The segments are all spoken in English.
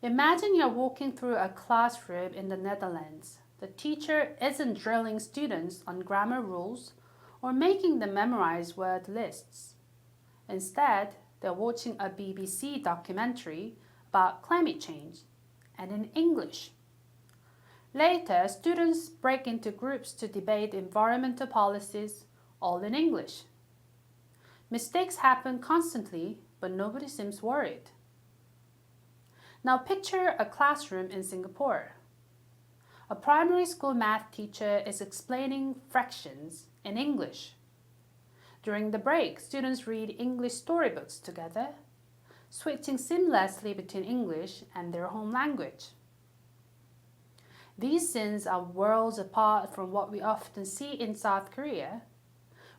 Imagine you're walking through a classroom in the Netherlands. The teacher isn't drilling students on grammar rules or making them memorize word lists. Instead, they're watching a BBC documentary about climate change, and in English. Later, students break into groups to debate environmental policies, all in English. Mistakes happen constantly, but nobody seems worried. Now picture a classroom in Singapore. A primary school math teacher is explaining fractions in English. During the break, students read English storybooks together, switching seamlessly between English and their home language. These scenes are worlds apart from what we often see in South Korea,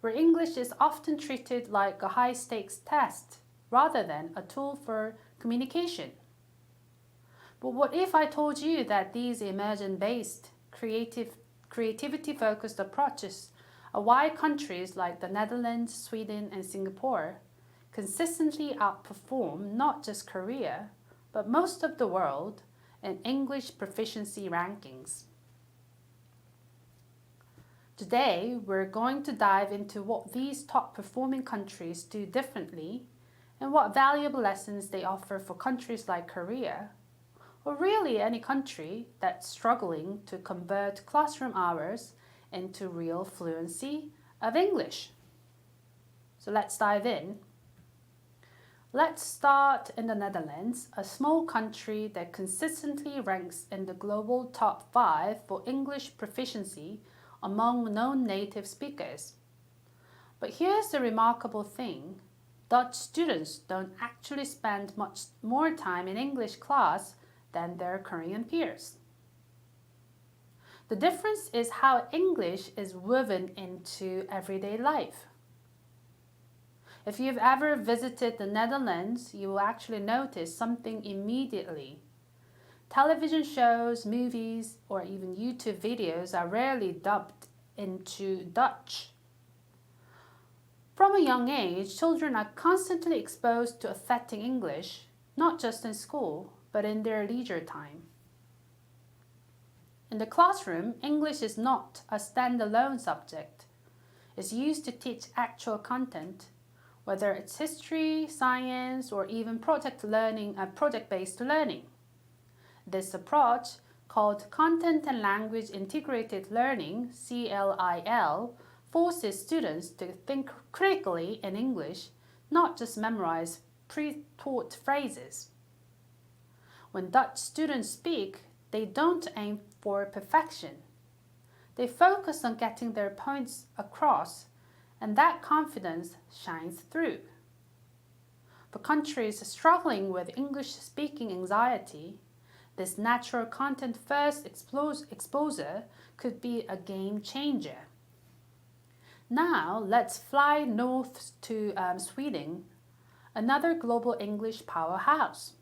where English is often treated like a high-stakes test rather than a tool for communication. But what if I told you that these immersion-based, creativity-focused approaches are why countries like the Netherlands, Sweden, and Singapore consistently outperform not just Korea, but most of the world in English proficiency rankings? Today, we're going to dive into what these top-performing countries do differently and what valuable lessons they offer for countries like Korea, or really any country that's struggling to convert classroom hours into real fluency of English. So let's dive in. Let's start in the Netherlands, a small country that consistently ranks in the global top 5 for English proficiency among non-native speakers. But here's the remarkable thing. Dutch students don't actually spend much more time in English class than their Korean peers. The difference is how English is woven into everyday life. If you've ever visited the Netherlands, you will actually notice something immediately. Television shows, movies, or even YouTube videos are rarely dubbed into Dutch. From a young age, children are constantly exposed to authentic English, not just in school, but in their leisure time. In the classroom, English is not a standalone subject. It's used to teach actual content, whether it's history, science, or even project learning and project-based learning. This approach, called Content and Language Integrated Learning, CLIL, forces students to think critically in English, not just memorize pre-taught phrases. When Dutch students speak, they don't aim for perfection. They focus on getting their points across, and that confidence shines through. For countries struggling with English-speaking anxiety, this natural content-first exposure could be a game changer. Now, let's fly north to Sweden, another global English powerhouse.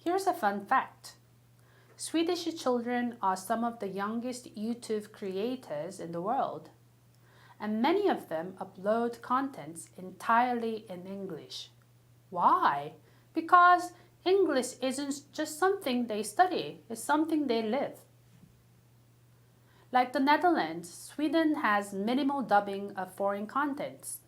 Here's a fun fact. Swedish children are some of the youngest YouTube creators in the world, and many of them upload contents entirely in English. Why? Because English isn't just something they study, it's something they live. Like the Netherlands, Sweden has minimal dubbing of foreign contents.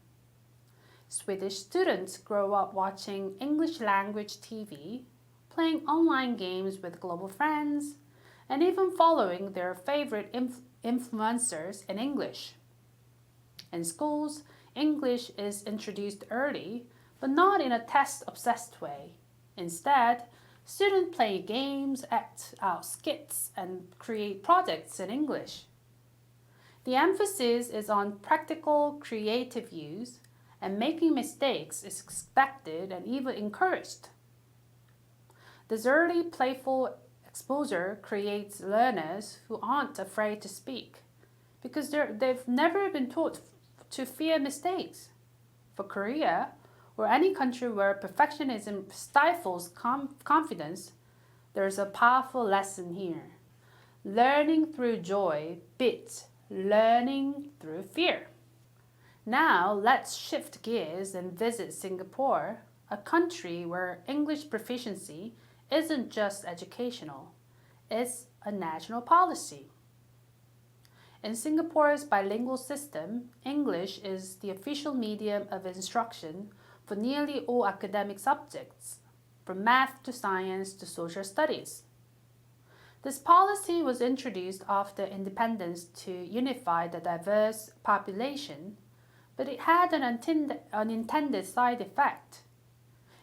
Swedish students grow up watching English language TV, playing online games with global friends, and even following their favorite influencers in English. In schools, English is introduced early, but not in a test-obsessed way. Instead, students play games, act out skits, and create projects in English. The emphasis is on practical, creative use, and making mistakes is expected and even encouraged. This early playful exposure creates learners who aren't afraid to speak because they've never been taught to fear mistakes. For Korea, or any country where perfectionism stifles confidence, there's a powerful lesson here. Learning through joy beats learning through fear. Now, let's shift gears and visit Singapore, a country where English proficiency isn't just educational, it's a national policy. In Singapore's bilingual system, English is the official medium of instruction for nearly all academic subjects, from math to science to social studies. This policy was introduced after independence to unify the diverse population, but it had an unintended side effect.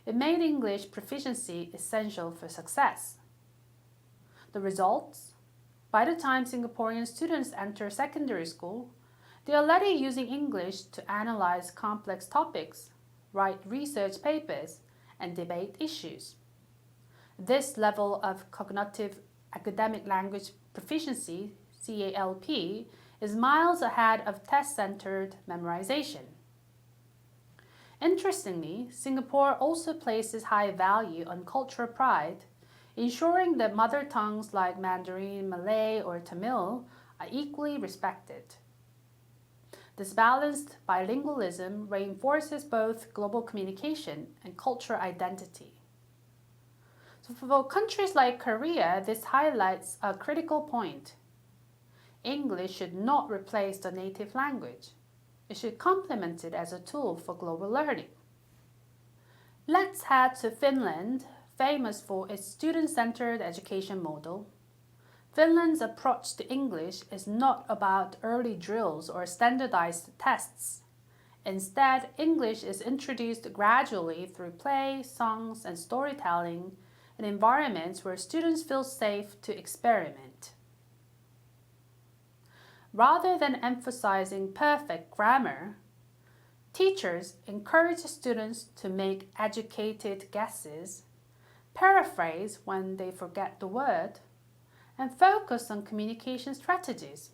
It made English proficiency essential for success. The results? By the time Singaporean students enter secondary school, they are already using English to analyze complex topics, write research papers, and debate issues. This level of cognitive academic language proficiency, CALP, is miles ahead of test-centered memorization. Interestingly, Singapore also places high value on cultural pride, ensuring that mother tongues like Mandarin, Malay, or Tamil are equally respected. This balanced bilingualism reinforces both global communication and cultural identity. So for countries like Korea, this highlights a critical point. English should not replace the native language. It should complement it as a tool for global learning. Let's head to Finland, famous for its student-centered education model. Finland's approach to English is not about early drills or standardized tests. Instead, English is introduced gradually through play, songs, and storytelling in environments where students feel safe to experiment. Rather than emphasizing perfect grammar, teachers encourage students to make educated guesses, paraphrase when they forget the word, and focus on communication strategies.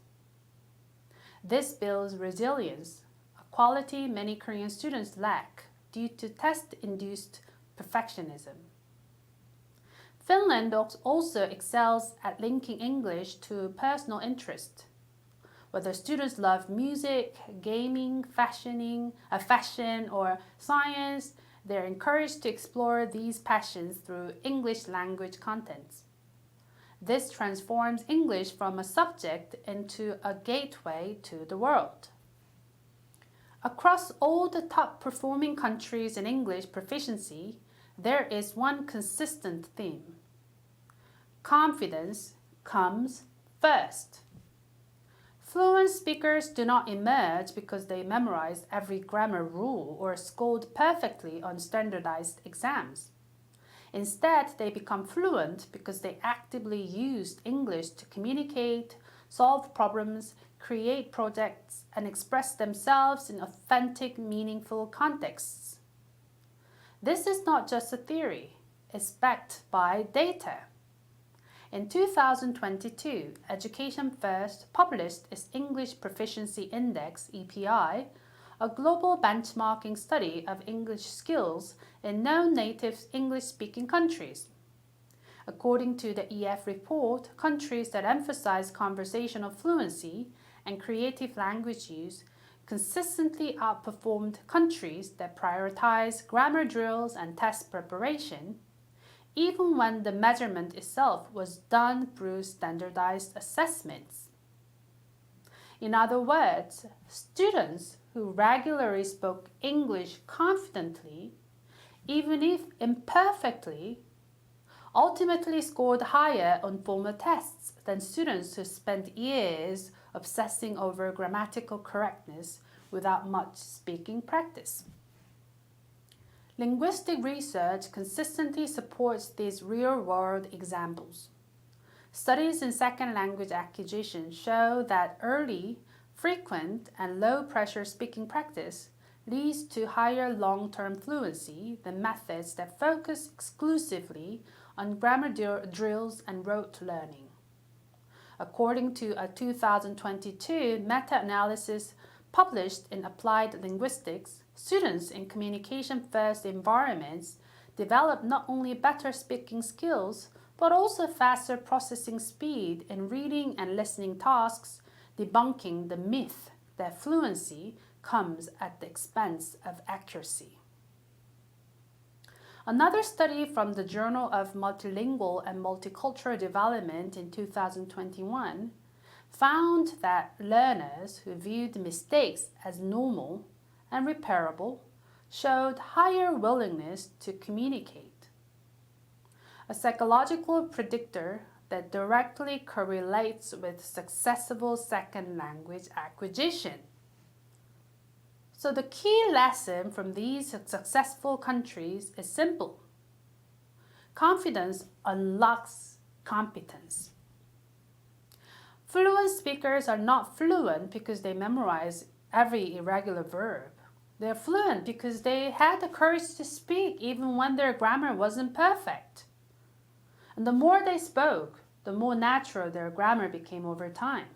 This builds resilience, a quality many Korean students lack due to test-induced perfectionism. Finland also excels at linking English to personal interest. Whether students love music, gaming, fashion, or science, they're encouraged to explore these passions through English language contents. This transforms English from a subject into a gateway to the world. Across all the top-performing countries in English proficiency, there is one consistent theme. Confidence comes first. Fluent speakers do not emerge because they memorized every grammar rule or scored perfectly on standardized exams. Instead, they become fluent because they actively used English to communicate, solve problems, create projects, and express themselves in authentic, meaningful contexts. This is not just a theory, it's backed by data. In 2022, Education First published its English Proficiency Index, EPI, a global benchmarking study of English skills in non-native English-speaking countries. According to the EF report, countries that emphasize conversational fluency and creative language use consistently outperformed countries that prioritize grammar drills and test preparation, even when the measurement itself was done through standardized assessments. In other words, students who regularly spoke English confidently, even if imperfectly, ultimately scored higher on formal tests than students who spent years obsessing over grammatical correctness without much speaking practice. Linguistic research consistently supports these real-world examples. Studies in second language acquisition show that early, frequent, and low-pressure speaking practice leads to higher long-term fluency than methods that focus exclusively on grammar drills and rote learning. According to a 2022 meta-analysis published in Applied Linguistics, students in communication-first environments develop not only better speaking skills, but also faster processing speed in reading and listening tasks, debunking the myth that fluency comes at the expense of accuracy. Another study from the Journal of Multilingual and Multicultural Development in 2021 found that learners who viewed mistakes as normal and repairable showed higher willingness to communicate, a psychological predictor that directly correlates with successful second language acquisition. So the key lesson from these successful countries is simple. Confidence unlocks competence. Fluent speakers are not fluent because they memorize every irregular verb. They're fluent because they had the courage to speak even when their grammar wasn't perfect. And the more they spoke, the more natural their grammar became over time.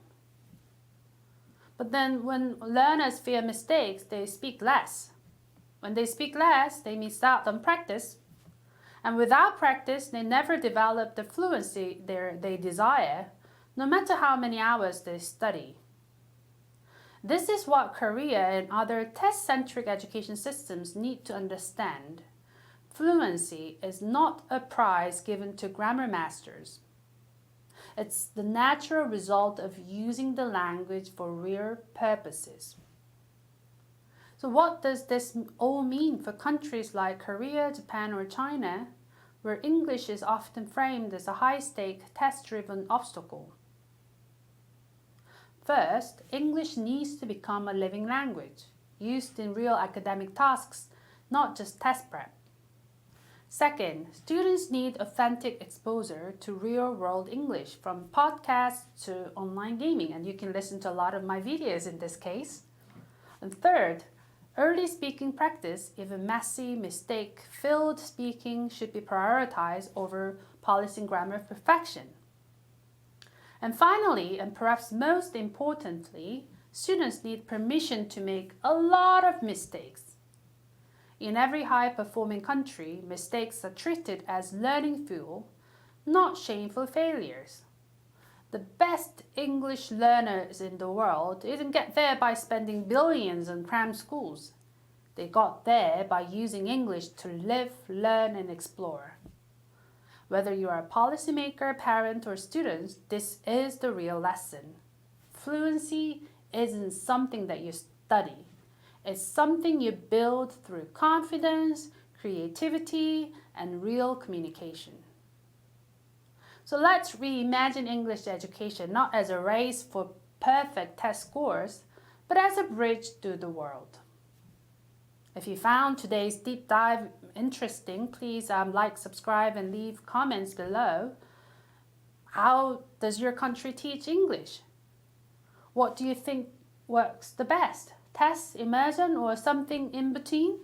But then when learners fear mistakes, they speak less. When they speak less, they miss out on practice. And without practice, they never develop the fluency they desire, no matter how many hours they study. This is what Korea and other test-centric education systems need to understand. Fluency is not a prize given to grammar masters. It's the natural result of using the language for real purposes. So what does this all mean for countries like Korea, Japan, or China, where English is often framed as a high-stake, test-driven obstacle? First, English needs to become a living language, used in real academic tasks, not just test prep. Second, students need authentic exposure to real-world English, from podcasts to online gaming, and you can listen to a lot of my videos in this case. And third, early speaking practice, even messy, mistake-filled speaking, should be prioritized over polishing grammar perfection. And finally, and perhaps most importantly, students need permission to make a lot of mistakes. In every high-performing country, mistakes are treated as learning fuel, not shameful failures. The best English learners in the world didn't get there by spending billions on cram schools. They got there by using English to live, learn, and explore. Whether you are a policymaker, parent, or student, this is the real lesson. Fluency isn't something that you study. It's something you build through confidence, creativity, and real communication. So let's reimagine English education not as a race for perfect test scores, but as a bridge to the world. If you found today's deep dive interesting, please like, subscribe, and leave comments below. How does your country teach English? What do you think works the best? Test, immersion, or something in between?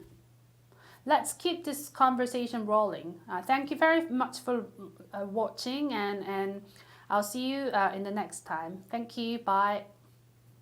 Let's keep this conversation rolling. Thank you very much for watching, and I'll see you in the next time. Thank you. Bye.